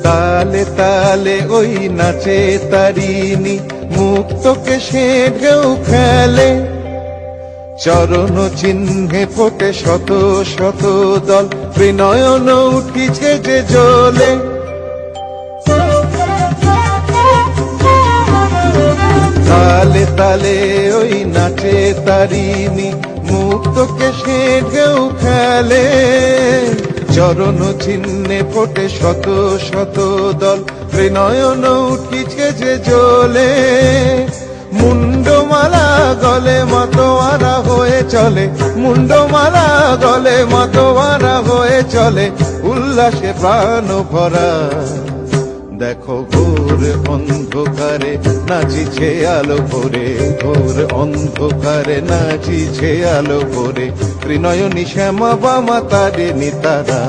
তালে তালে ওই নাচে তারিণী, মুক্তকে সে ঢেউ খেলে। চরণ চিহ্নে ফোটে শত শত দল, বিনয়ন উঠিছে যে জ্বলে। তালে তালে ওই নাচে তারিণী, মুক্তকে সে ঢেউ খেলে। চরণ চিহ্নে ফোটে শত শত দল, বিনয়ন উঠিছে যে জ্বলে। মুন্ডমালা গলে মাতোয়ারা হয়ে চলে, মুন্ডমালা গলে মাতোয়ারা হয়ে চলে, উল্লাসে প্রাণ ভরা। দেখো ঘোর অন্ধকারে নাচিছে আলো ভরে, ঘোর অন্ধকারে নাচিছে আলো ভরে, ত্রিনয়নী শ্যামা বামা তারিণী তারা।